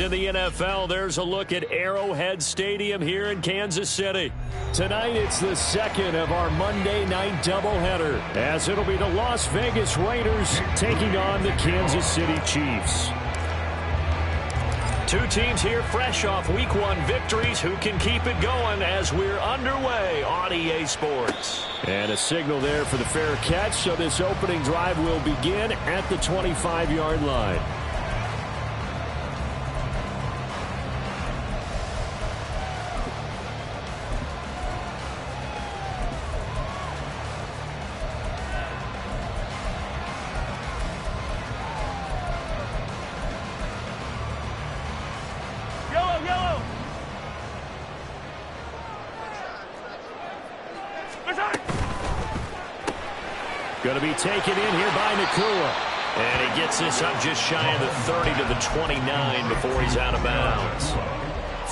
In the NFL, there's a look at Arrowhead Stadium here in Kansas City. Tonight, it's the second of our Monday night doubleheader, as it'll be the Las Vegas Raiders taking on the Kansas City Chiefs. Two teams here fresh off Week 1 victories. Who can keep it going as we're underway on EA Sports? And a signal there for the fair catch, so this opening drive will begin at the 25-yard line. Going to be taken in here by Nacua. And he gets this up just shy of the 30 to the 29 before he's out of bounds.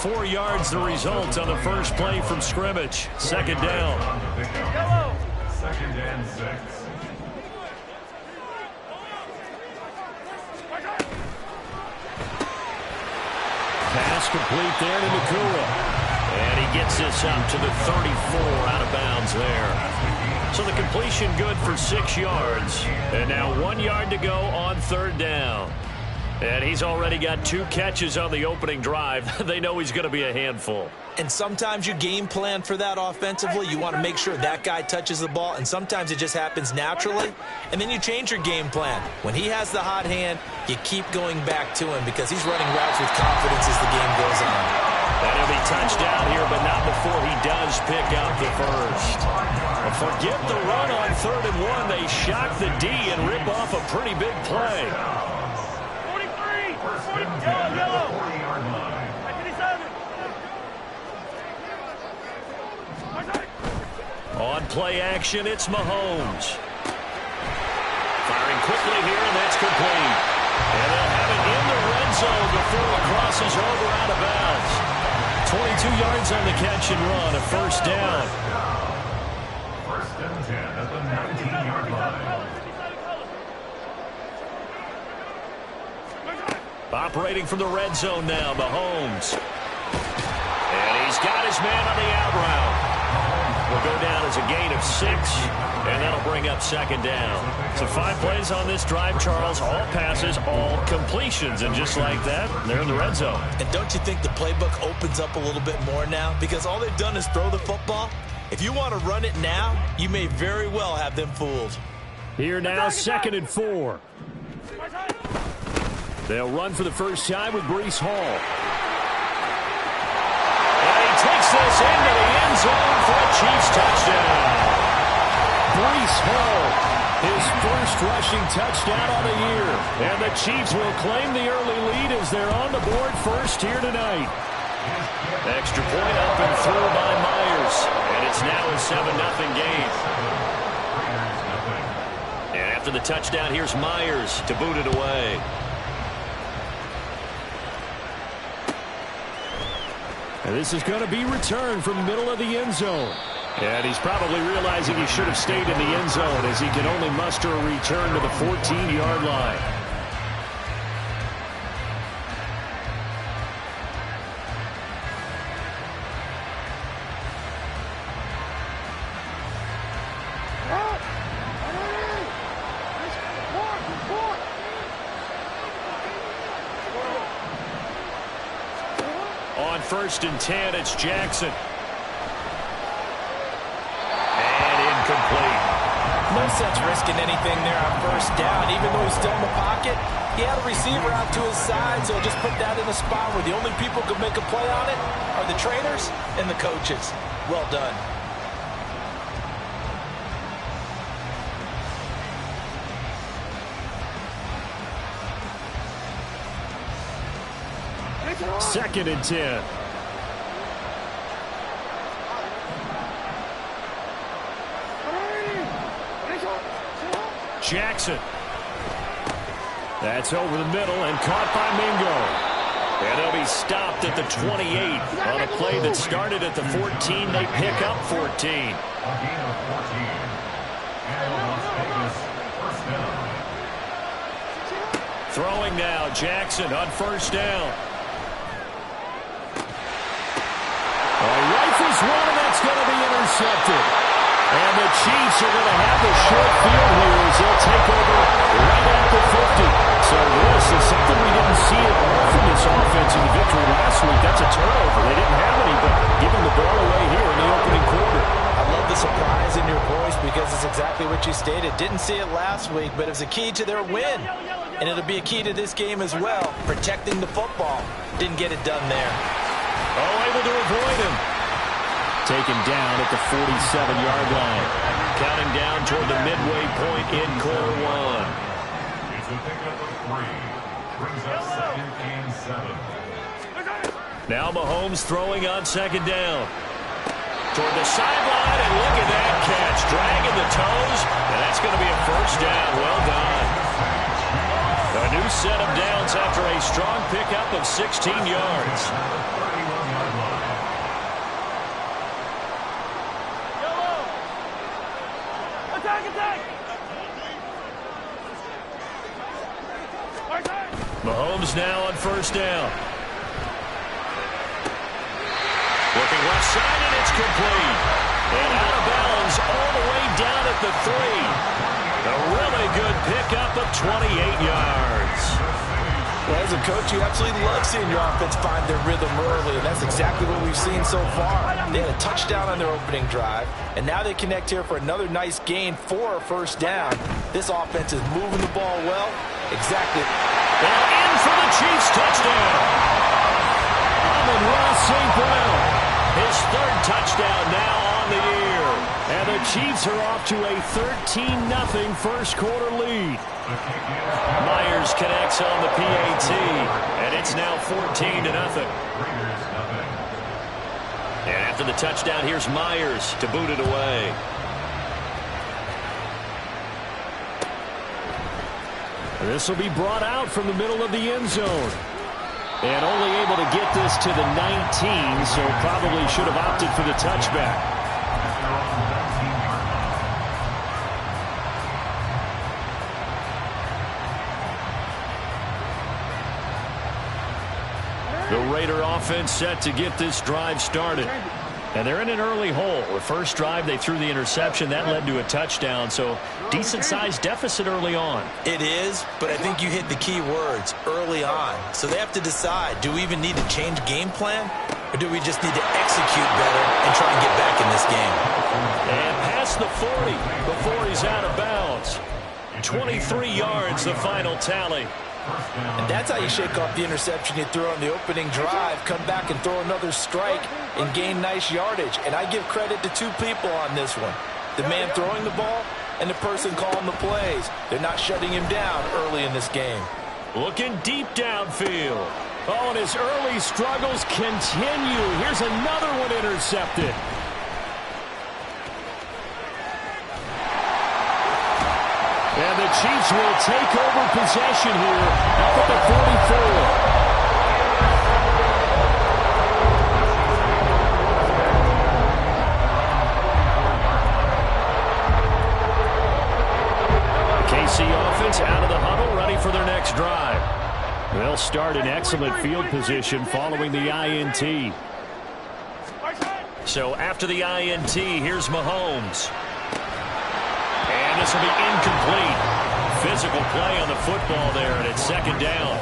4 yards the result on the first play from scrimmage. Second down. Second and 6. Pass complete there to Nacua. And he gets this up to the 34 out of bounds there. So the completion good for 6 yards. And now 1 yard to go on third down. And he's already got 2 catches on the opening drive. They know he's going to be a handful. And sometimes you game plan for that offensively. You want to make sure that guy touches the ball. And sometimes it just happens naturally. And then you change your game plan. When he has the hot hand, you keep going back to him because he's running routes with confidence as the game goes on. And he'll be touched down here, but not before he does pick up the first. Forget the run on 3rd and 1. They shock the D and rip off a pretty big play. 43. Yellow. 40-yard line. On play action, it's Mahomes. Firing quickly here, and that's complete. And they'll have it in the red zone before it crosses over out of bounds. 22 yards on the catch and run, a first down. First and 10 at the 19-yard line. Operating from the red zone now, Mahomes. And he's got his man on the out route. Will go down as a gain of 6, and that'll bring up second down. So 5 plays on this drive, Charles. All passes, all completions. And just like that, they're in the red zone. And don't you think the playbook opens up a little bit more now? Because all they've done is throw the football. If you want to run it now, you may very well have them fooled. Here now, 2nd and 4. They'll run for the first time with Breece Hall. And he takes this into the end zone for a Chiefs touchdown. Breece Hall, his first rushing touchdown on the year. And the Chiefs will claim the early lead as they're on the board first here tonight. Extra point up and through by Myers. And it's now a 7-0 game. And after the touchdown, here's Myers to boot it away. And this is going to be returned from the middle of the end zone. And he's probably realizing he should have stayed in the end zone as he can only muster a return to the 14-yard line. On 1st and 10, it's Jackson. And incomplete. No sense risking anything there on first down. Even though he's still in the pocket, he had a receiver out to his side, so just put that in a spot where the only people who can make a play on it are the trainers and the coaches. Well done. Second and 10. Jackson. That's over the middle and caught by Mingo. And he'll be stopped at the 28 on a play that started at the 14. They pick up 14. A gain of 14. And Las Vegas, first down. Throwing now, Jackson on first down. going to be intercepted. And the Chiefs are going to have the short field here as they'll take over right at the 50. So this is something we didn't see it from this offense in the victory last week. That's a turnover. They didn't have any, but giving the ball away here in the opening quarter. I love the surprise in your voice because it's exactly what you stated. Didn't see it last week, but it was a key to their win. And it'll be a key to this game as well, protecting the football. Didn't get it done there. Oh, able to avoid him. Taken down at the 47-yard line. Counting down toward the midway point in quarter one. It's a pickup of 3. Brings up 2nd and 7. Now Mahomes throwing on 2nd down. Toward the sideline, and look at that catch. Dragging the toes, and that's going to be a 1st down. Well done. A new set of downs after a strong pickup of 16 yards. Mahomes now on 1st down. Looking left side, and it's complete. And out of bounds all the way down at the 3. A really good pickup of 28 yards. Well, as a coach, you absolutely love seeing your offense find their rhythm early, and that's exactly what we've seen so far. They had a touchdown on their opening drive, and now they connect here for another nice gain for a 1st down. This offense is moving the ball well. Exactly. And in for the Chiefs touchdown. Amon-Ra St. Brown. His 3rd touchdown now on the year. And the Chiefs are off to a 13-0 first quarter lead. Myers connects on the PAT, and it's now 14-0. And after the touchdown, here's Myers to boot it away. This will be brought out from the middle of the end zone. And only able to get this to the 19, so probably should have opted for the touchback. The Raider offense set to get this drive started. And they're in an early hole. The first drive, they threw the interception. That led to a touchdown, so decent-sized deficit early on. It is, but I think you hit the key words, early on. So they have to decide, do we even need to change game plan, or do we just need to execute better and try and get back in this game? And past the 40 before he's out of bounds. 23 yards, the final tally. And that's how you shake off the interception you threw on the opening drive, come back and throw another strike and gain nice yardage. And I give credit to 2 people on this one. The man throwing the ball and the person calling the plays. They're not shutting him down early in this game. Looking deep downfield. Oh, and his early struggles continue. Here's another one intercepted. And the Chiefs will take over possession here up at the 44. KC offense out of the huddle, ready for their next drive. They'll start in excellent field position following the INT. So after the INT, here's Mahomes. And this will be incomplete. Physical play on the football there, and it's 2nd down.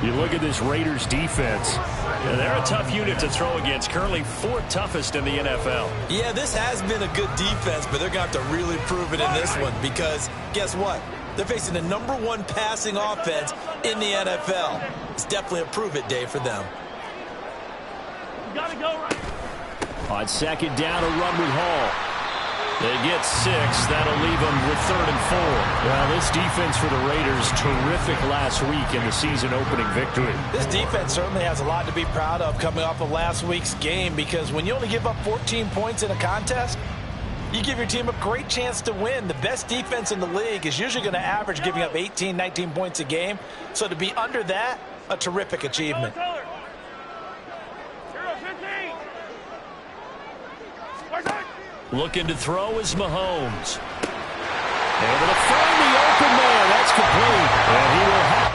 You look at this Raiders defense. And they're a tough unit to throw against, currently 4th toughest in the NFL. Yeah, this has been a good defense, but they're going to have to really prove it in this one because guess what? They're facing the #1 passing offense in the NFL. It's definitely a prove-it day for them. Gotta go right. On 2nd down, a run with Hall. They get 6. That'll leave them with 3rd and 4. Well, this defense for the Raiders, terrific last week in the season-opening victory. This defense certainly has a lot to be proud of coming off of last week's game because when you only give up 14 points in a contest, you give your team a great chance to win. The best defense in the league is usually going to average giving up 18, 19 points a game. So to be under that, a terrific achievement. Looking to throw is Mahomes. Able to find the open man. That's complete. And he will have...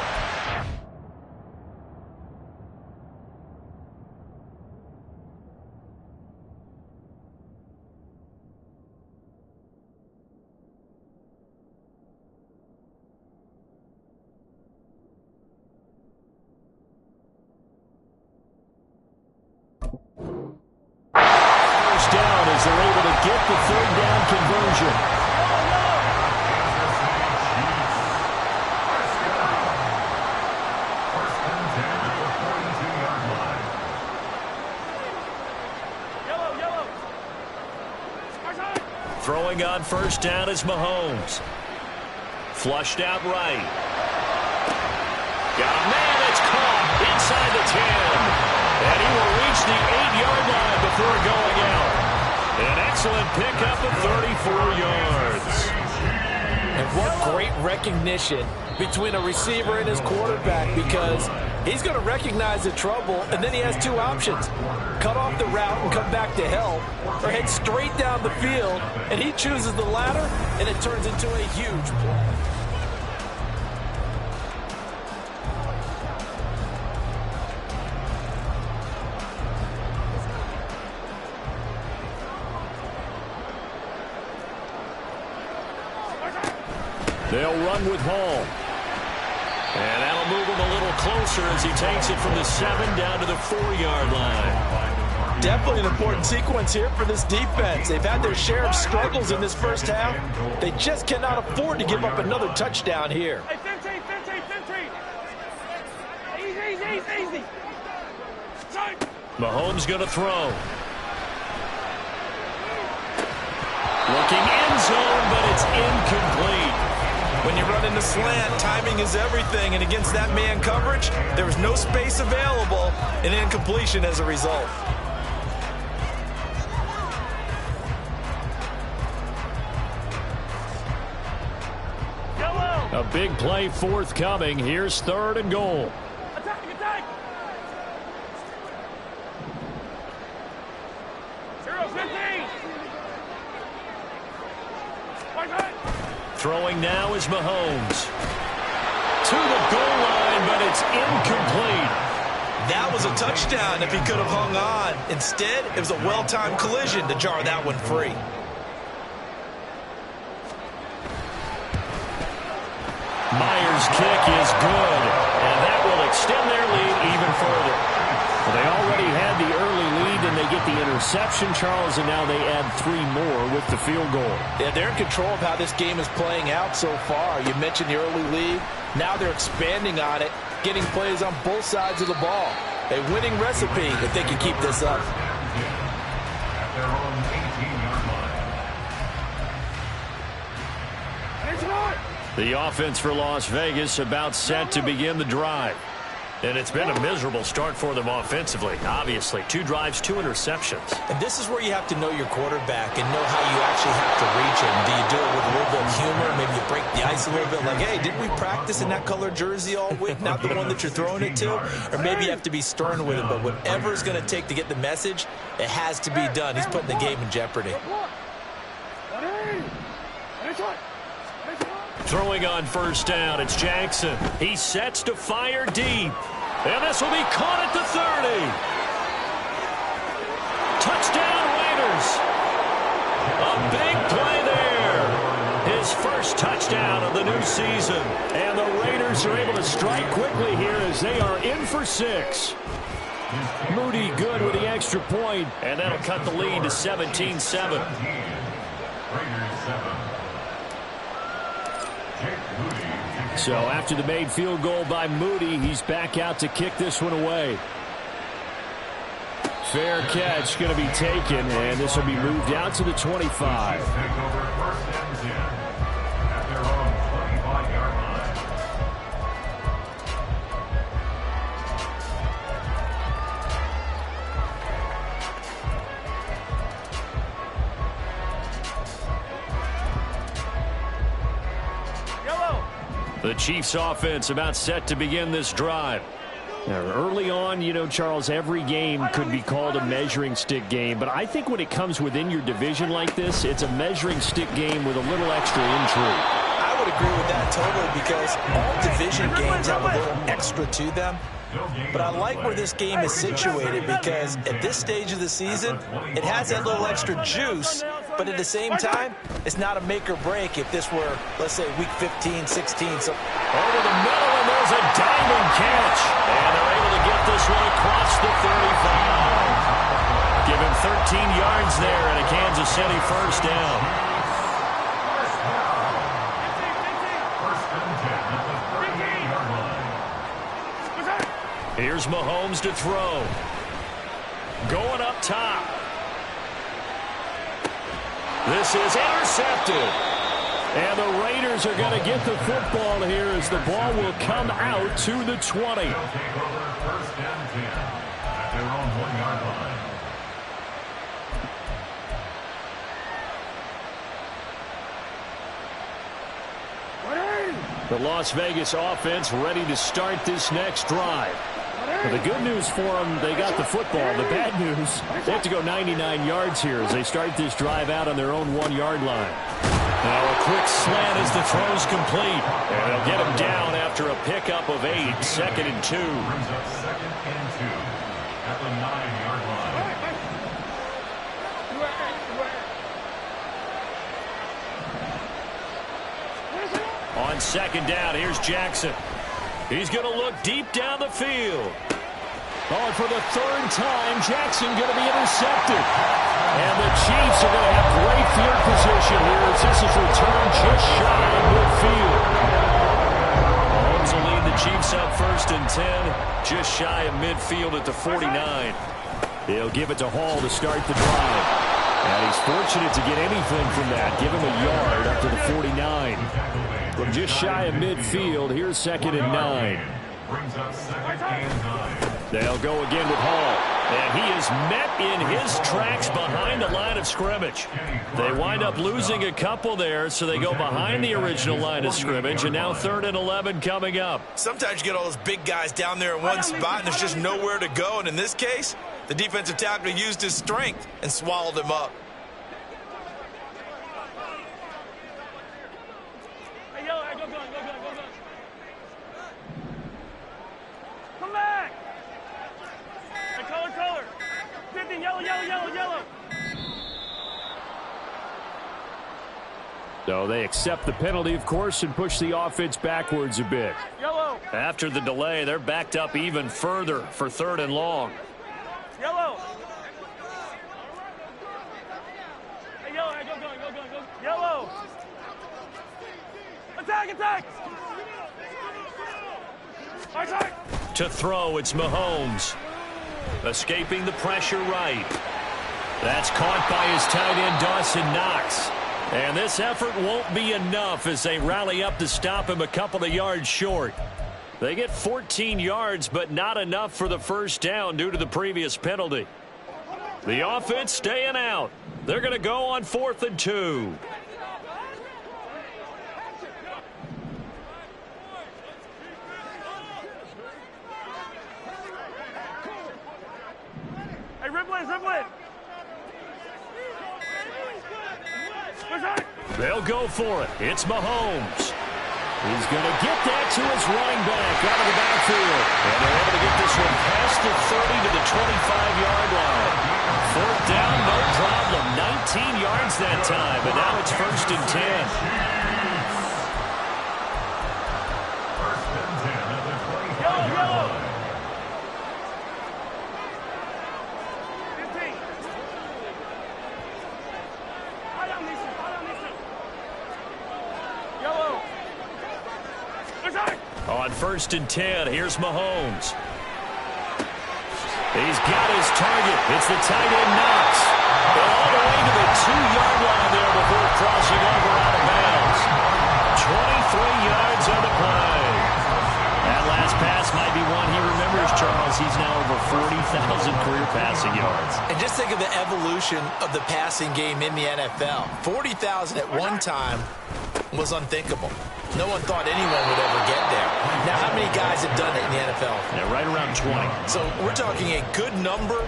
as they're able to get the third down conversion. Throwing on first down is Mahomes. Flushed out right. Got a man that's caught inside the 10. And he will reach the 8-yard line before going out. An excellent pickup of 34 yards. And what great recognition between a receiver and his quarterback, because he's going to recognize the trouble, and then he has two options. Cut off the route and come back to help, or head straight down the field, and he chooses the latter, and it turns into a huge play. They'll run with Hall. And that'll move him a little closer as he takes it from the 7 down to the 4-yard line. Definitely an important sequence here for this defense. They've had their share of struggles in this first half. They just cannot afford to give up another touchdown here. Hey, 15. Easy. Mahomes going to throw. Looking end zone, but it's incomplete. When you run into slant, timing is everything, and against that man coverage, there was no space available, and incompletion as a result. A big play forthcoming. Here's 3rd and goal. Attack! 0-15. Throwing now is Mahomes. To the goal line, but it's incomplete. That was a touchdown if he could have hung on. Instead, it was a well-timed collision to jar that one free. Myers' kick is good, and that will extend their lead even further. Well, they already had the early lead, and they get the interception, Charles, and now they add 3 more with the field goal. Yeah, they're in control of how this game is playing out so far. You mentioned the early lead. Now they're expanding on it, getting plays on both sides of the ball. A winning recipe if they can keep this up. At their own 18-yard line. The offense for Las Vegas about set to begin the drive. And it's been a miserable start for them offensively. Obviously, 2 drives, 2 interceptions. And this is where you have to know your quarterback and know how you actually have to reach him. Do you do it with a little bit of humor? Maybe you break the ice a little bit like, hey, didn't we practice in that color jersey all week? Not the one that you're throwing it to? Or maybe you have to be stern with him. But whatever it's going to take to get the message, it has to be done. He's putting the game in jeopardy. Throwing on first down, it's Jackson. He sets to fire deep. And this will be caught at the 30. Touchdown Raiders. A big play there. His first touchdown of the new season. And the Raiders are able to strike quickly here as they are in for 6. Moody good with the extra point, and that'll cut the lead to 17-7. Raiders 7. So after the made field goal by Moody, he's back out to kick this one away. Fair catch going to be taken, and this will be moved out to the 25. Take over 1st and 10 at their own 25-yard line. The Chiefs offense about set to begin this drive. Now, early on, you know, Charles, every game could be called a measuring stick game, but I think when it comes within your division like this, it's a measuring stick game with a little extra intrigue. I would agree with that totally, because all division games have a little extra to them. But I like where this game is situated, because at this stage of the season, it has that little extra juice, but at the same time, it's not a make or break if this were, let's say, week 15, 16. So over the middle, and there's a diving catch. And they're able to get this one across the 35. Give him 13 yards there and a Kansas City first down. Here's Mahomes to throw. Going up top. This is intercepted. And the Raiders are going to get the football here as the ball will come out to the 20. First and 10 at their own 1-yard line. The Las Vegas offense ready to start this next drive. But the good news for them, they got the football. The bad news, they have to go 99 yards here as they start this drive out on their own 1-yard line. Now a quick slant as the throw's complete. And they'll get him down after a pickup of 8, 2nd and 2. Brings up 2nd and 2 at the 9-yard line. On 2nd down, here's Jackson. He's going to look deep down the field. Oh, and for the 3rd time, Jackson going to be intercepted. And the Chiefs are going to have great field position here as this is returned just shy of midfield. Mahomes will lead the Chiefs up 1st and 10, just shy of midfield at the 49. They'll give it to Hall to start the drive. And he's fortunate to get anything from that. Give him a yard up to the 49. From just shy of midfield, here's 2nd and 9. Brings up 2nd and 9. They'll go again with Hall. And he is met in his tracks behind the line of scrimmage. They wind up losing a couple there, so they go behind the original line of scrimmage, and now 3rd and 11 coming up. Sometimes you get all those big guys down there in one spot, and there's just nowhere to go. And in this case, the defensive tackle used his strength and swallowed him up. Hey, yo, go. Come back. Hey, color. 15, yellow. So they accept the penalty, of course, and push the offense backwards a bit. Yellow. After the delay, they're backed up even further for 3rd and long. Yellow. Hey, yellow, go. Yellow. Attack. Attack. To throw, it's Mahomes. Escaping the pressure right. That's caught by his tight end, Dawson Knox. And this effort won't be enough as they rally up to stop him a couple of yards short. They get 14 yards, but not enough for the first down due to the previous penalty. The offense staying out. They're going to go on 4th and 2. Hey, Ripley. They'll go for it. It's Mahomes. He's going to get that to his running back out of the backfield. And they're able to get this one past the 30 to the 25-yard line. 4th down, no problem. 19 yards that time, but now it's 1st and 10. 1st and 10 at the 25-yard line. 15. Yellow. Attack. On 1st and 10, here's Mahomes. He's got his target. It's the tight end, Knox. But all the way to the 2-yard line there before crossing over out of bounds. 23 yards on the play. That last pass might be one he remembers, Charles. He's now over 40,000 career passing yards. And just think of the evolution of the passing game in the NFL. 40,000 at one time was unthinkable. No one thought anyone would ever get there. Now, how many guys have done it in the NFL? Yeah, right around 20. So we're talking a good number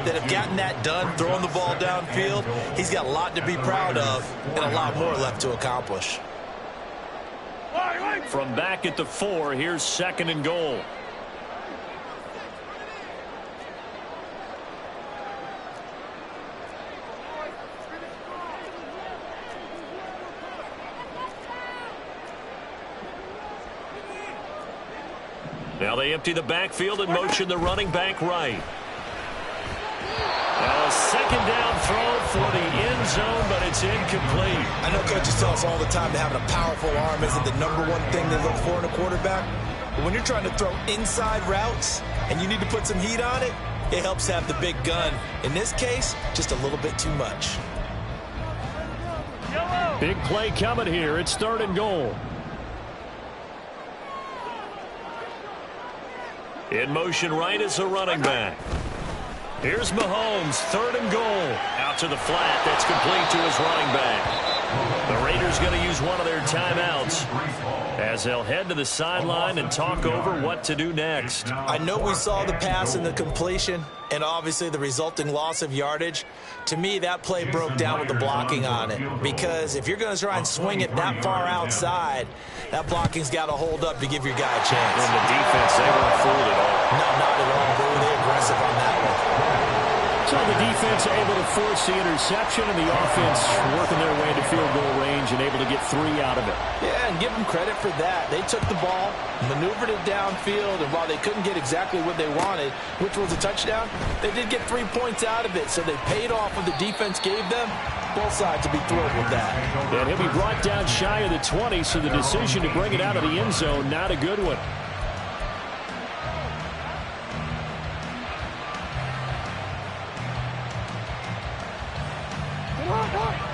that have gotten that done, throwing the ball downfield. He's got a lot to be proud of and a lot more left to accomplish. From back at the 4, here's 2nd and goal. Now they empty the backfield and motion the running back right. Now a second down throw for the end zone, but it's incomplete. I know coaches tell us all the time that having a powerful arm isn't the #1 thing they look for in a quarterback. But when you're trying to throw inside routes and you need to put some heat on it, it helps have the big gun. In this case, just a little bit too much. Big play coming here. It's 3rd and goal. In motion right is a running back. Here's Mahomes, 3rd and goal. Out to the flat. That's complete to his running back. The Raiders going to use one of their timeouts as they'll head to the sideline and talk over what to do next. I know we saw the pass and the completion and obviously the resulting loss of yardage. To me, that play broke down with the blocking on it, because if you're going to try and swing it that far outside, that blocking's got to hold up to give your guy a chance. And the defense, they weren't fooled at all. No, not at all. They were aggressive on that one. So the defense able to force the interception, and the offense working their way to field goal range and able to get 3 out of it. Yeah, and give them credit for that. They took the ball, maneuvered it downfield, and while they couldn't get exactly what they wanted, which was a touchdown, they did get 3 points out of it. So they paid off what the defense gave them. Both sides will be thrilled with that. And he'll be brought down shy of the 20, so the decision to bring it out of the end zone, not a good one.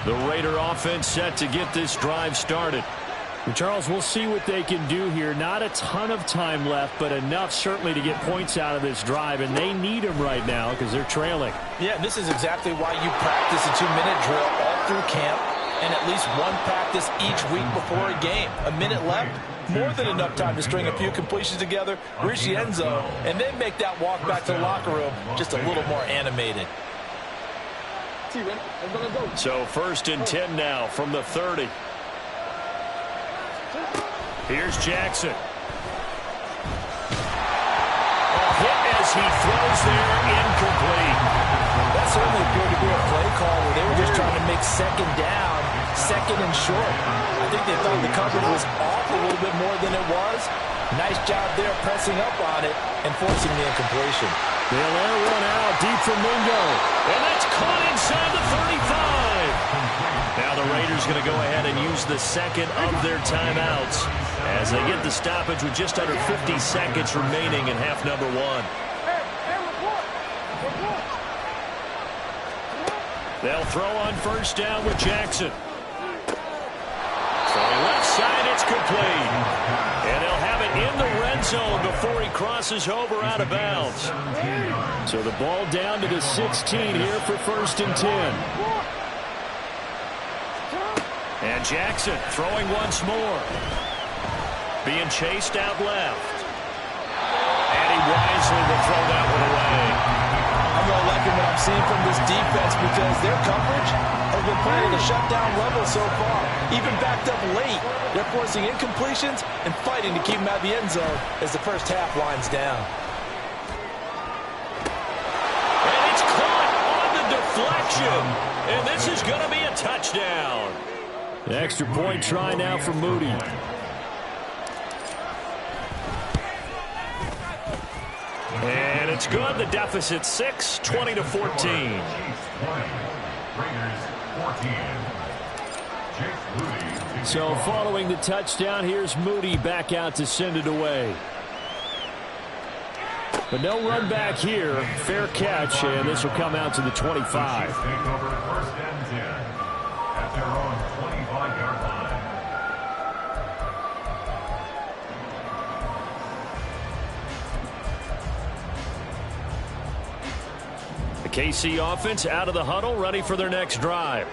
The Raider offense set to get this drive started. And Charles, we'll see what they can do here. Not a ton of time left, but enough certainly to get points out of this drive, and they need them right now because they're trailing. Yeah, this is exactly why you practice a 2-minute drill all through camp and at least one practice each week before a game. A minute left, more than enough time to string a few completions together, reach the end zone, and then make that walk back to the locker room just a little more animated. So 1st and 10 now from the 30. Here's Jackson. A hit as he throws there, incomplete. That certainly appeared to be a play call where they were just trying to make second down, second and short. I think they thought the coverage was off a little bit more than it was. Nice job there pressing up on it and forcing the incompletion. They'll air one out deep from Mingo. And that's caught inside the 35. Now the Raiders going to go ahead and use the second of their timeouts as they get the stoppage with just under 50 seconds remaining in half number 1. They'll throw on 1st down with Jackson. Throwing left side, it's complete. And they'll have it in the red zone before he crosses over out of bounds. So the ball down to the 16 here for 1st and 10. And Jackson throwing once more. Being chased out left. And he wisely will throw that one away. I'm really liking what I'm seeing from this defense because their coverage has been playing at a shutdown level so far. Even backed up late, they're forcing incompletions and fighting to keep them out of the end zone as the first half winds down. And it's caught on the deflection. And this is going to be a touchdown. The extra point try now for Moody. And it's good. The deficit 6, 20-14. So following the touchdown, here's Moody back out to send it away. But no run back here. Fair catch, and this will come out to the 25. At their own 25-yard line. The KC offense out of the huddle, ready for their next drive.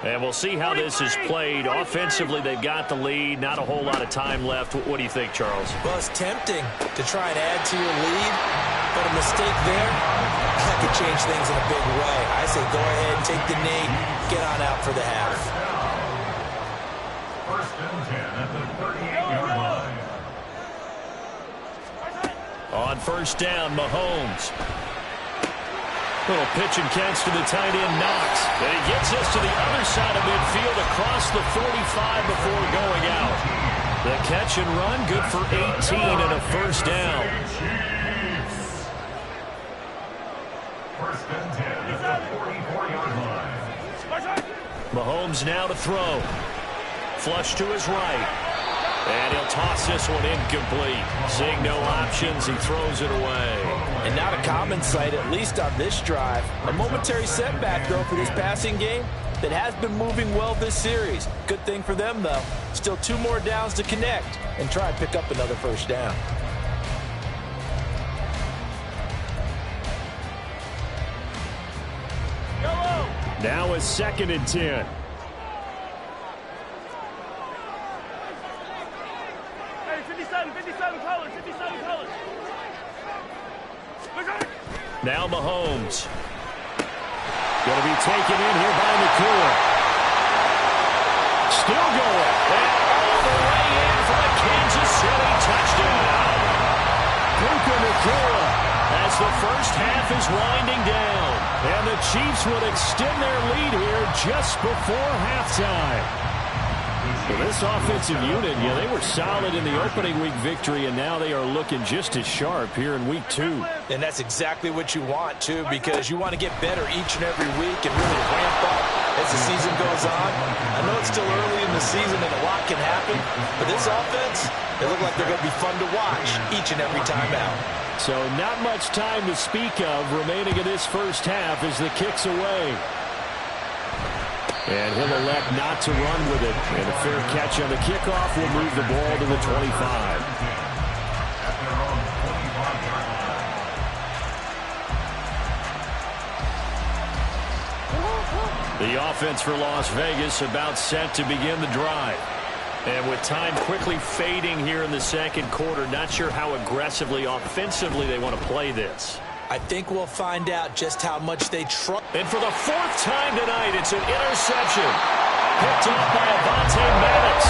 And we'll see how this is played. Offensively, they've got the lead. Not a whole lot of time left. What do you think, Charles? Well, it's tempting to try and add to your lead, but a mistake there, that could change things in a big way. I say go ahead and take the knee, get on out for the half. 1st and 10 at the 38-yard line. On 1st down, Mahomes. Little pitch and catch to the tight end, Knox. And he gets us to the other side of midfield across the 45 before going out. The catch and run, good for 18 and a 1st down. 1st and 10 at the Mahomes now to throw. Flush to his right. And he'll toss this one incomplete. Seeing no options, he throws it away. And not a common sight, at least on this drive. A momentary setback, though, for this passing game that has been moving well this series. Good thing for them, though. Still 2 more downs to connect and try and pick up another first down. Now is 2nd and 10. Hey, 57 colors, 57 colors. Now Mahomes. Going to be taken in here by Nakua. Still going. And all the way in for a Kansas City touchdown. Puka Nakua as the first half is winding down. And the Chiefs would extend their lead here just before halftime. Well, this offensive unit, they were solid in the opening week victory, and now they are looking just as sharp here in week 2. And that's exactly what you want, too, because you want to get better each and every week and really ramp up as the season goes on. I know it's still early in the season and a lot can happen, but this offense, they look like they're going to be fun to watch each and every time out. So not much time to speak of remaining in this first half as the kick's away. And he'll elect not to run with it. And a fair catch on the kickoff will move the ball to the 25. The offense for Las Vegas about set to begin the drive. And with time quickly fading here in the second quarter, not sure how aggressively, offensively they want to play this. I think we'll find out just how much they trust. And for the 4th time tonight, it's an interception. Picked off by Avonte Maddox.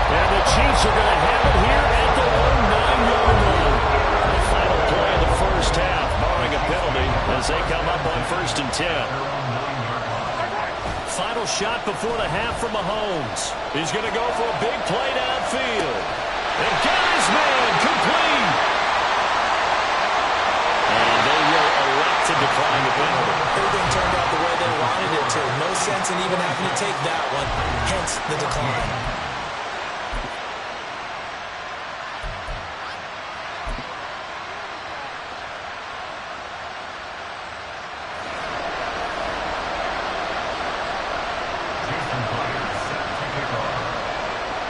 And the Chiefs are going to have it here at their own 9-yard line. The final play of the first half, barring a penalty, as they come up on 1st and 10. Final shot before the half from Mahomes. He's going to go for a big play downfield. And got his man complete. And they will elect to decline the penalty. Everything turned out the way they wanted it to. No sense in even having to take that one. Hence the decline.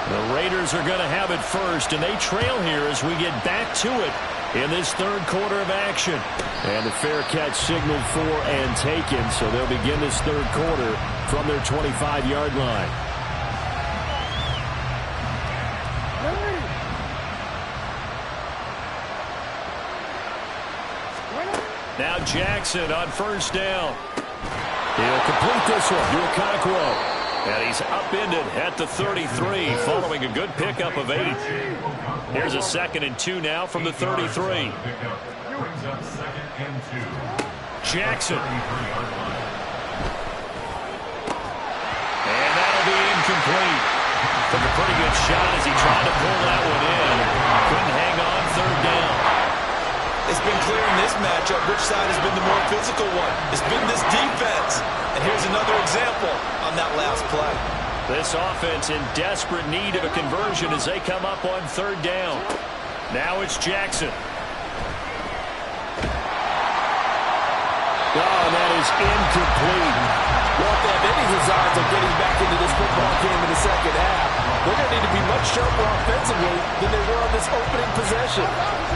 The Raiders are going to have it first, and they trail here as we get back to it in this 3rd quarter of action. And the fair catch signaled for and taken, so they'll begin this 3rd quarter from their 25-yard line. Now Jackson on 1st down. He'll complete this one to Okonkwo. And he's upended at the 33 following a good pickup of 8. Here's a 2nd and 2 now from the 33. Jackson. And that'll be incomplete. Took a pretty good shot as he tried to pull that one in. Couldn't hang on 3rd down. It's been clear in this matchup which side has been the more physical one. It's been this defense. And here's another example on that last play. This offense in desperate need of a conversion as they come up on 3rd down. Now it's Jackson. Oh, that is incomplete. Well, if they have any desires of getting back into this football game in the second half, they're going to need to be much sharper offensively than they were on this opening possession.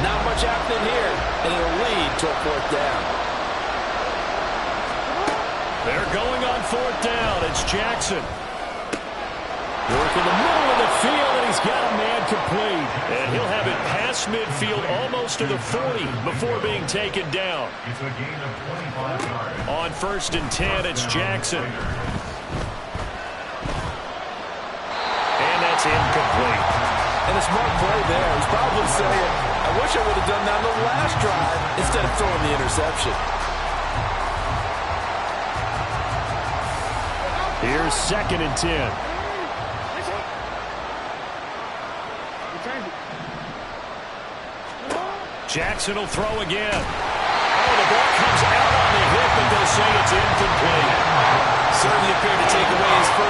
Not much happening here, and it'll lead to a 4th down. They're going on 4th down. It's Jackson. Work in the middle of the field, and he's got a man complete. And he'll have it past midfield almost to the 40 before being taken down. It's a gain of 25 yards. On 1st and 10, it's Jackson. And that's incomplete. And a smart play there. He's probably saying, I wish I would have done that on the last drive instead of throwing the interception. Here's 2nd and 10. Jackson will throw again. Oh, the ball comes out on the hip, but they'll say it's incomplete. Certainly appeared to take away his first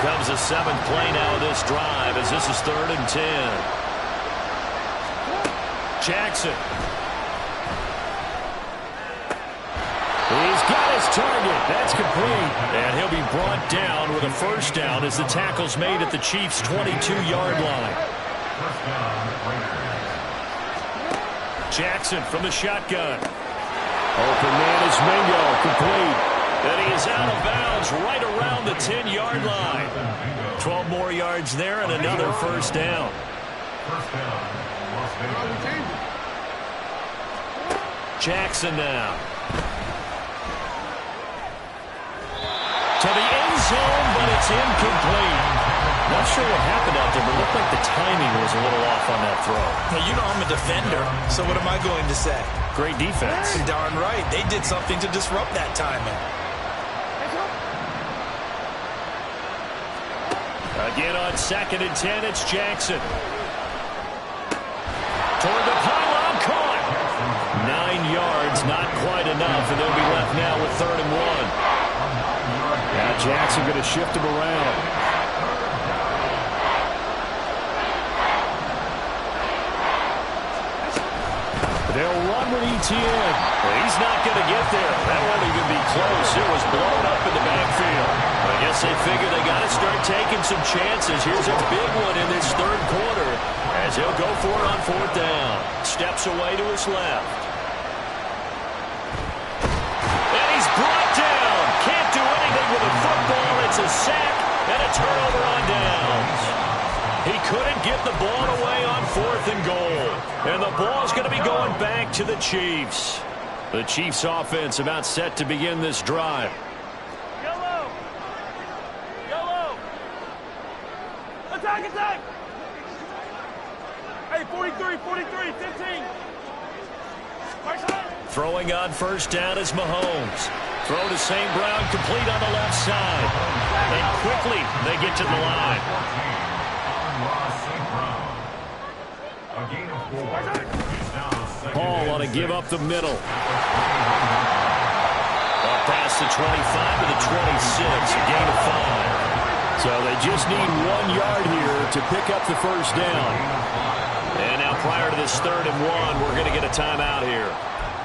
comes the 7th play now of this drive as this is 3rd and 10. Jackson. He's got his target. That's complete. And he'll be brought down with a first down as the tackle's made at the Chiefs' 22-yard line. Jackson from the shotgun. Open man is Mingo. Complete. And he is out of bounds right around the 10-yard line. 12 more yards there and another first down. Jackson now. To the end zone, but it's incomplete. Not sure what happened out there, but it looked like the timing was a little off on that throw. Now, you know I'm a defender, so what am I going to say? Great defense. Darn right. They did something to disrupt that timing. Again on 2nd and 10, it's Jackson. Toward the pylon, caught. 9 yards, not quite enough, and they'll be left now with 3rd and 1. Now Jackson going to shift him around. They'll run with ETN. Well, he's not going to get there. That won't even be close. It was blown up in the backfield. I guess they figure they got to start taking some chances. Here's a big one in this 3rd quarter as he'll go for it on 4th down. Steps away to his left. And he's brought down. Can't do anything with a football. It's a sack and a turnover on downs. He couldn't get the ball away on 4th and goal. And the ball's going to be going back to the Chiefs. The Chiefs offense about set to begin this drive. Yellow. Yellow. Attack, attack. Hey, 43, 15. Right side. Throwing on 1st down is Mahomes. Throw to St. Brown, complete on the left side. And quickly they get to the line. Hall on to give up the middle. Up past the 25 to the 26, a gain of 5. So they just need 1 yard here to pick up the first down. And now prior to this 3rd and 1, we're going to get a timeout here.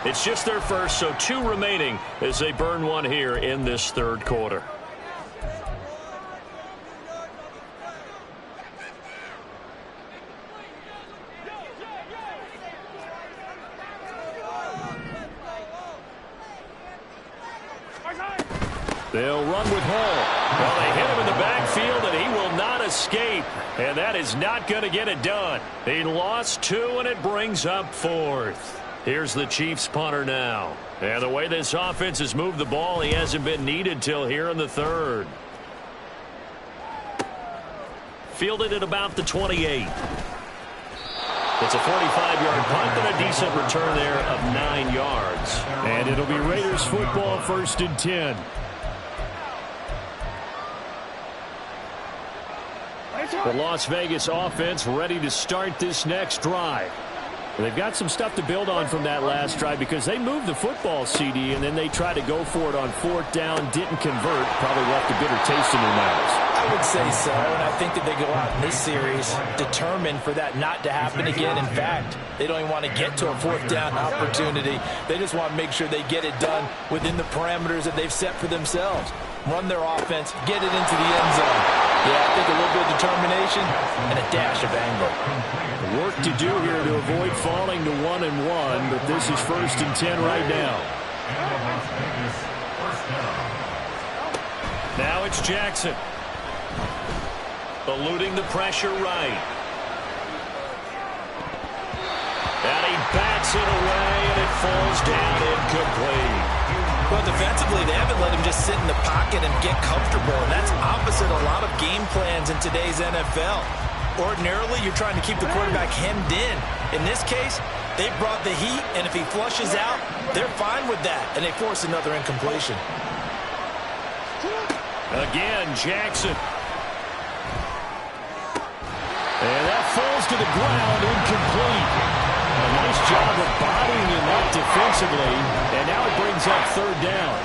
It's just their first, so 2 remaining as they burn 1 here in this 3rd quarter. They'll run with Hall. Well, they hit him in the backfield, and he will not escape. And that is not going to get it done. He lost 2, and it brings up 4th. Here's the Chiefs punter now. And the way this offense has moved the ball, he hasn't been needed till here in the 3rd. Fielded at about the 28. It's a 45-yard punt and a decent return there of 9 yards. And it'll be Raiders football, 1st and 10. The Las Vegas offense ready to start this next drive. They've got some stuff to build on from that last drive because they moved the football, CD, and then they tried to go for it on 4th down, didn't convert, probably left a bitter taste in their mouths. I would say so, and I think that they go out in this series determined for that not to happen again. In fact, they don't even want to get to a 4th down opportunity. They just want to make sure they get it done within the parameters that they've set for themselves. Run their offense, get it into the end zone. Yeah, I think a little bit of determination and a dash of anger. Work to do here to avoid falling to 1-1, but this is 1st and 10 right now. Now it's Jackson. Eluding the pressure right. And he bats it away, and it falls down incomplete. Well, defensively, they haven't let him just sit in the pocket and get comfortable, and that's opposite a lot of game plans in today's NFL. Ordinarily, you're trying to keep the quarterback hemmed in. In this case, they brought the heat, and if he flushes out, they're fine with that, and they force another incompletion. Again, Jackson. And that falls to the ground, incomplete. A nice job of bodying him up defensively, and now it brings up 3rd down.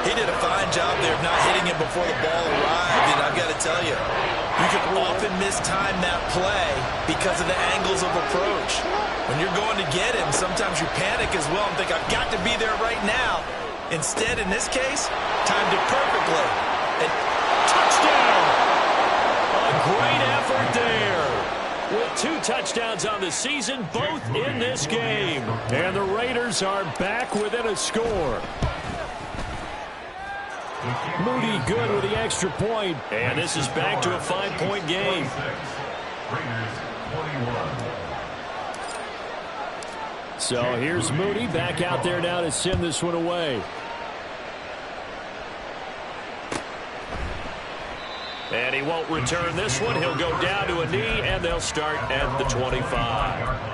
He did a fine job there of not hitting him before the ball arrived, and I've got to tell you, you can often mistime that play because of the angles of approach. When you're going to get him, sometimes you panic as well and think, I've got to be there right now. Instead, in this case, timed it perfectly. And touchdown! A great effort there. With 2 touchdowns on the season, both in this game. And the Raiders are back within a score. Moody good with the extra point. And this is back to a 5-point game. Raiders 21. So here's Moody back out there now to send this one away. And he won't return this one. He'll go down to a knee, and they'll start at the 25.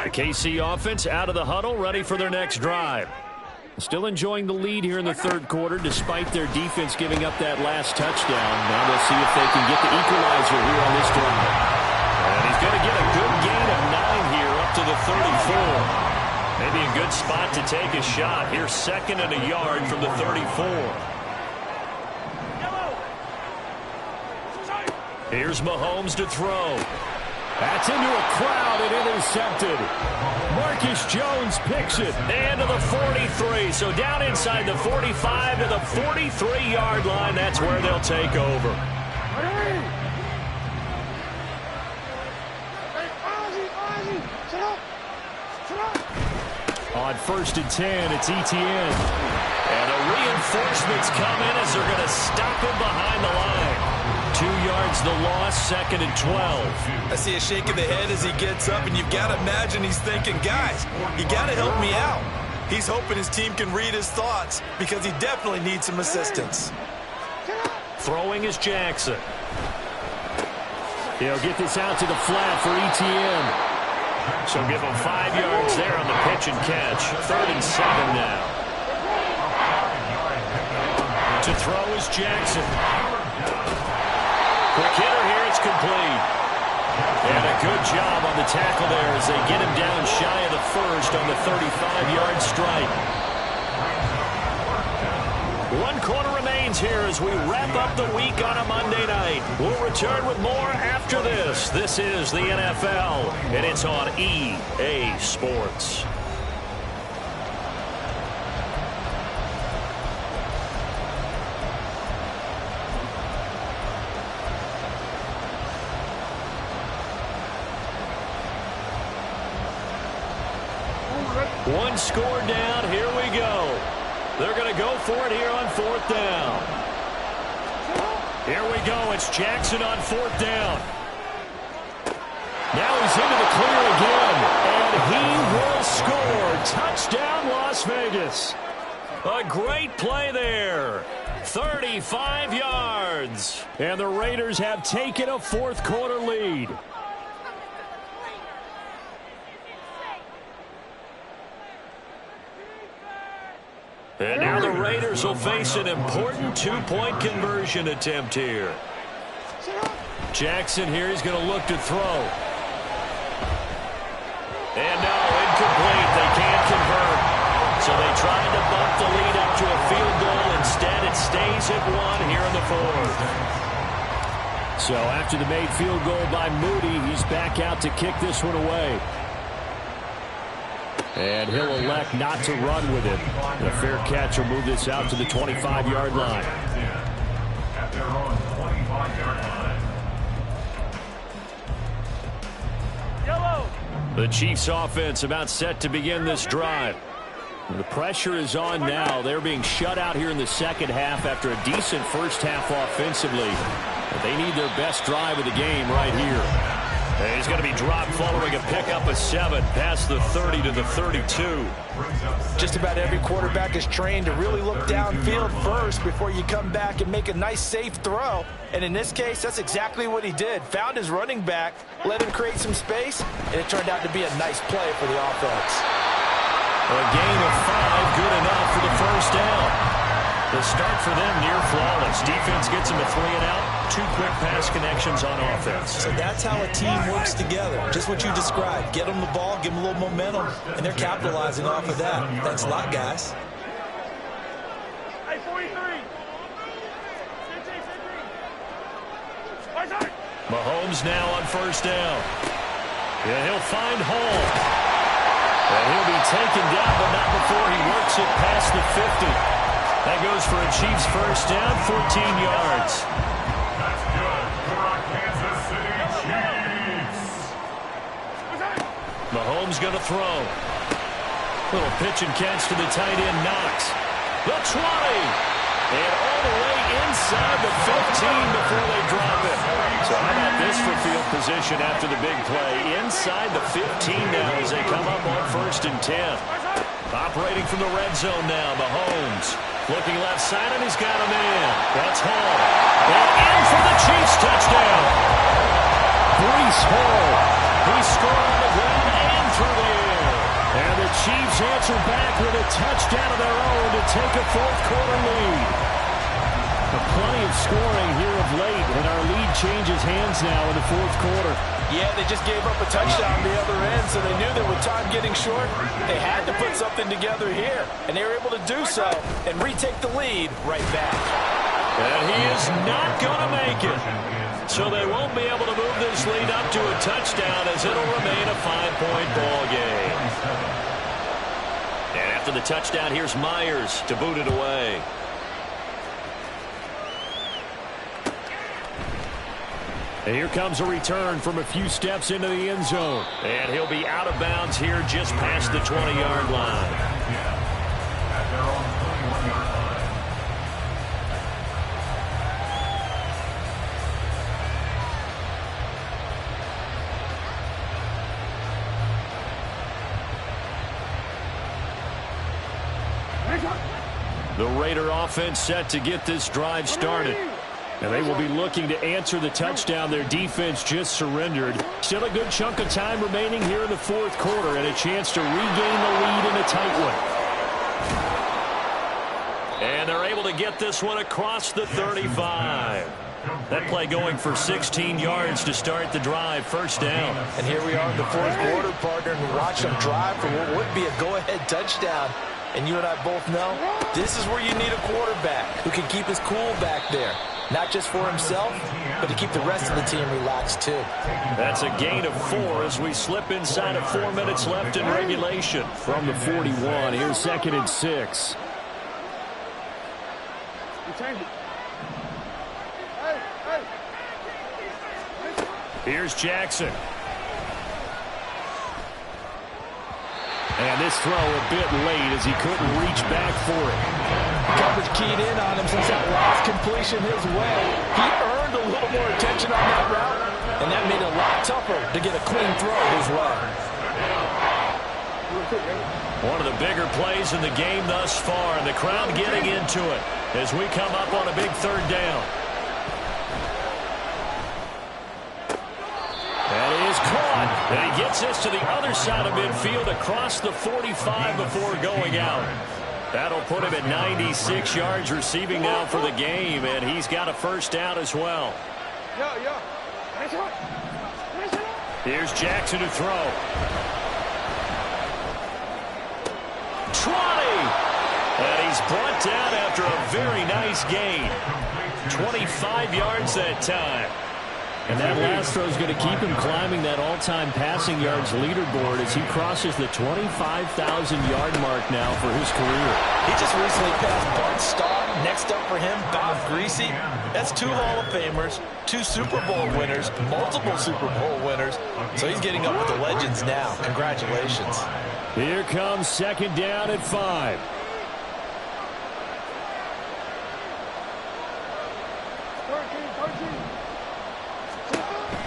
The KC offense out of the huddle, ready for their next drive. Still enjoying the lead here in the third quarter, despite their defense giving up that last touchdown. Now they'll see if they can get the equalizer here on this drive. And he's going to get a good gain of 9 here up to the 34. Maybe a good spot to take a shot. Here's 2nd and a yard from the 34. Here's Mahomes to throw. That's into a crowd and intercepted. Marcus Jones picks it. And to the 43. So down inside the 45 to the 43-yard line. That's where they'll take over. On 1st and 10, it's Etienne. And the reinforcements come in as they're going to stop him behind the line. 2 yards the loss, 2nd and 12. I see a shake of the head as he gets up, and you've got to imagine he's thinking, guys, you got to help me out. He's hoping his team can read his thoughts because he definitely needs some assistance. Throwing is Jackson. He'll get this out to the flat for Etienne. So give him 5 yards there on the pitch and catch. 3rd and 7 now. To throw is Jackson. Quick hitter here, it's complete. And a good job on the tackle there as they get him down shy of the 1st on the 35-yard strike. 1 quarter remains here as we wrap up the week on a Monday night. We'll return with more after this. This is the NFL, and it's on EA Sports. One score down. Here we go. They're going to go for it here on 4th down. Here we go. It's Jackson on 4th down. Now he's into the clear again. And he will score. Touchdown, Las Vegas. A great play there. 35 yards. And the Raiders have taken a 4th quarter lead. And now the Raiders will face an important 2-point conversion attempt here. Jackson here, he's going to look to throw. And no, incomplete. They can't convert. So they tried to bump the lead up to a field goal. Instead, it stays at 1 here in the 4th. So after the made field goal by Moody, he's back out to kick this one away. And he'll elect not to run with it. The fair catch will move this out to the 25-yard line. At their own 25-yard line. Yellow. The Chiefs offense about set to begin this drive. The pressure is on now. They're being shut out here in the second half after a decent first half offensively. But they need their best drive of the game right here. And he's going to be dropped following a pickup of 7 past the 30 to the 32. Just about every quarterback is trained to really look downfield first before you come back and make a nice safe throw. And in this case, that's exactly what he did. Found his running back, let him create some space, and it turned out to be a nice play for the offense. A gain of 5, good enough for the first down. The start for them near flawless. Defense gets them a 3 and out. 2 quick pass connections on offense. So that's how a team works together. Just what you described. Get them the ball, give them a little momentum, and they're capitalizing off of that. Thanks a lot, guys. Hey, 43. Mahomes now on first down. Yeah, he'll find Hall. And he'll be taken down, but not before he works it past the 50. That goes for a Chiefs first down, 14 yards. That's good for our Kansas City Chiefs. Mahomes going to throw. Little pitch and catch to the tight end, Knox. The 20. And all the way inside the 15 before they drop it. So how about this for field position after the big play? Inside the 15 now as they come up on 1st and 10. Operating from the red zone now, Mahomes. Looking left side, and he's got him in. That's Hall. And in for the Chiefs touchdown. Breece Hall. He scored on the ground and through the air. And the Chiefs answer back with a touchdown of their own to take a 4th quarter lead. Plenty of scoring here of late, and our lead changes hands now in the 4th quarter. Yeah, they just gave up a touchdown the other end, so they knew that with time getting short, they had to put something together here. And they were able to do so and retake the lead right back. And he is not going to make it. So they won't be able to move this lead up to a touchdown as it'll remain a 5-point ball game. And after the touchdown, here's Myers to boot it away. And here comes a return from a few steps into the end zone. And he'll be out of bounds here just past the 20-yard line. At their own 21-yard line. The Raider offense set to get this drive started. And they will be looking to answer the touchdown their defense just surrendered. Still a good chunk of time remaining here in the 4th quarter and a chance to regain the lead in a tight one. And they're able to get this one across the 35. That play going for 16 yards to start the drive, first down. And here we are in the 4th quarter, partner, and watch them drive for what would be a go-ahead touchdown. And you and I both know this is where you need a quarterback who can keep his cool back there. Not just for himself, but to keep the rest of the team relaxed, too. That's a gain of 4 as we slip inside of 4 minutes left in regulation. From the 41, here's 2nd and 6. Here's Jackson. And this throw a bit late as he couldn't reach back for it. Coverage keyed in on him since that last completion his way. He earned a little more attention on that route, and that made it a lot tougher to get a clean throw his way. One of the bigger plays in the game thus far, and the crowd getting into it as we come up on a big 3rd down. That is caught, and he gets this to the other side of midfield across the 45 before going out. That'll put him at 96 yards receiving now for the game, and he's got a first down as well. Here's Jackson to throw. 20! And he's brought down after a very nice gain. 25 yards that time. And that last throw is going to keep him climbing that all-time passing yards leaderboard as he crosses the 25,000-yard mark now for his career. He just recently passed Bart Starr. Next up for him, Bob Greasy. That's 2 Hall of Famers, 2 Super Bowl winners, multiple Super Bowl winners. So he's getting up with the legends now. Congratulations. Here comes 2nd down at 5.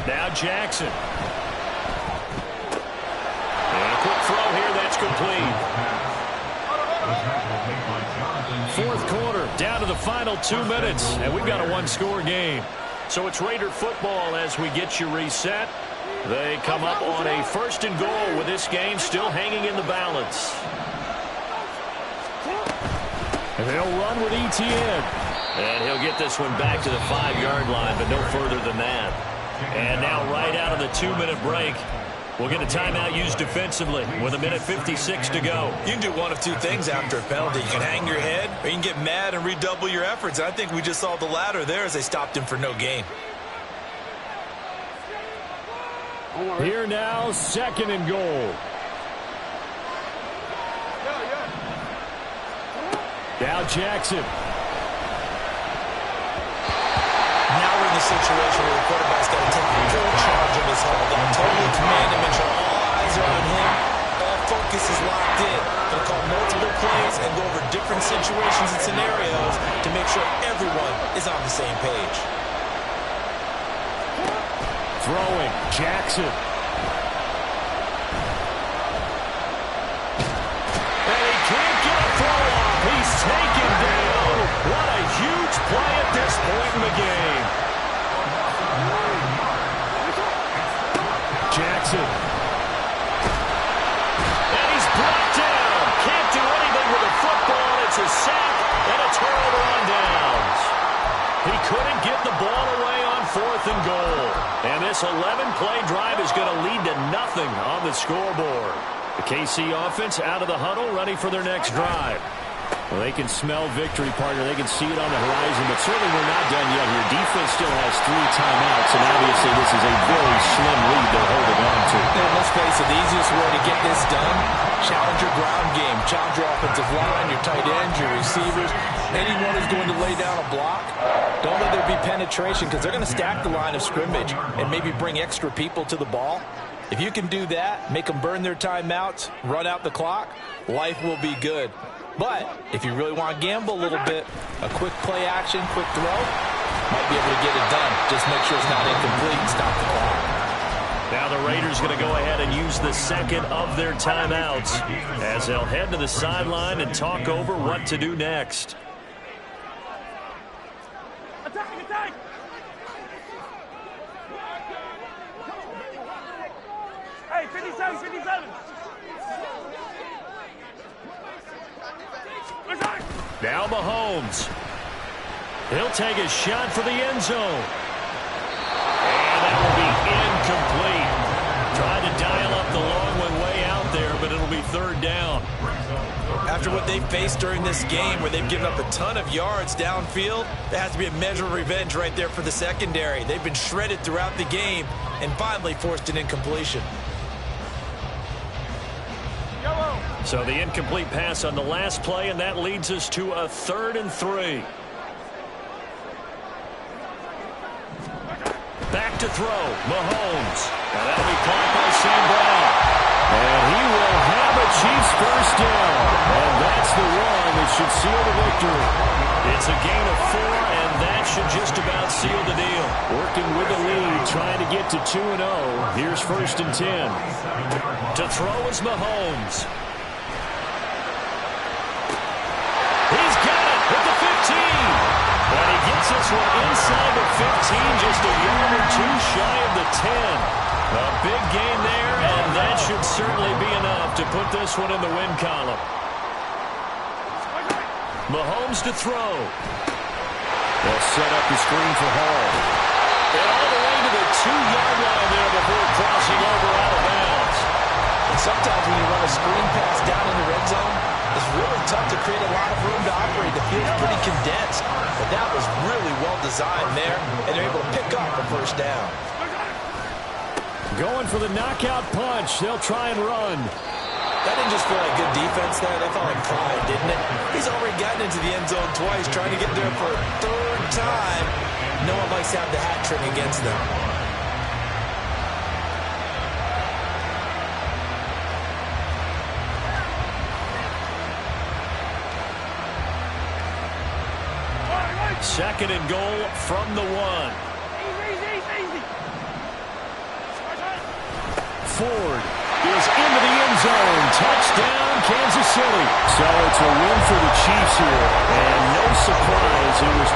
Now Jackson. And a quick throw here, that's complete. 4th quarter, down to the final 2 minutes, and we've got a 1-score game. So it's Raider football as we get you reset. They come up on a 1st and goal with this game still hanging in the balance. And they'll run with Etienne. And he'll get this one back to the 5-yard line, but no further than that. And now right out of the 2-minute break, we'll get a timeout used defensively with 1:56 to go. You can do one of two things after a penalty. You can hang your head, or you can get mad and redouble your efforts. I think we just saw the latter there as they stopped him for no gain. Here now, 2nd and goal. Now Jackson. Now we're in the situation where the quarterback's got to take full charge of his huddle. Got to totally command him, make sure all eyes are on him. All focus is locked in. Going to call multiple plays and go over different situations and scenarios to make sure everyone is on the same page. Throwing, Jackson. And he can't get a throw off. He's taken down. What a huge play at this point in the game. Jackson. And he's brought down. Can't do anything with a football. It's a sack and a turnover on downs. He couldn't get the ball away on 4th and goal. And this 11-play drive is going to lead to nothing on the scoreboard. The KC offense out of the huddle, ready for their next drive. Well, they can smell victory, partner. They can see it on the horizon, but certainly we're not done yet here. Defense still has 3 timeouts, and obviously this is a very slim lead they're holding on to. And let's face it, the easiest way to get this done, challenge your ground game, challenge your offensive line, your tight ends, your receivers, anyone who's going to lay down a block. Don't let there be penetration because they're going to stack the line of scrimmage and maybe bring extra people to the ball. If you can do that, make them burn their timeouts, run out the clock, life will be good. But if you really want to gamble a little bit, a quick play action, quick throw, might be able to get it done. Just make sure it's not incomplete and stop the clock. Now the Raiders going to go ahead and use the second of their timeouts as they'll head to the sideline and talk over what to do next. Attack, attack! Hey, 57, 57! Now Mahomes. He'll take a shot for the end zone. And that will be incomplete. Trying to dial up the long one way out there, but it'll be 3rd down. After what they've faced during this game where they've given up a ton of yards downfield, there has to be a measure of revenge right there for the secondary. They've been shredded throughout the game and finally forced an incompletion. So the incomplete pass on the last play, and that leads us to a 3rd and 3. Back to throw, Mahomes. And that'll be caught by Sam Brown. And he will have a Chiefs 1st down. And that's the one that should seal the victory. It's a gain of 4, and that should just about seal the deal. Working with the lead, trying to get to 2-0. Here's 1st and 10. To throw is Mahomes. He's got it at the 15. And he gets this one inside the 15, just a yard or 2 shy of the 10. A big gain there, and that should certainly be enough to put this one in the win column. Mahomes to throw. They'll set up the screen for Hall. And all the way to the 2-yard line there before crossing over out of bounds. And sometimes when you run a screen pass down in the red zone, it's really tough to create a lot of room to operate. The field's pretty condensed. But that was really well designed there, and they're able to pick up a 1st down. Going for the knockout punch. They'll try and run. That didn't just feel like good defense there. That felt like pride, didn't it? He's already gotten into the end zone twice, trying to get there for a 3rd time. No one likes to have the hat trick against them. Second and goal from the 1. Easy. Ford is into the end zone. Touchdown, Kansas City. So it's a win for the Chiefs here. And no surprise, it was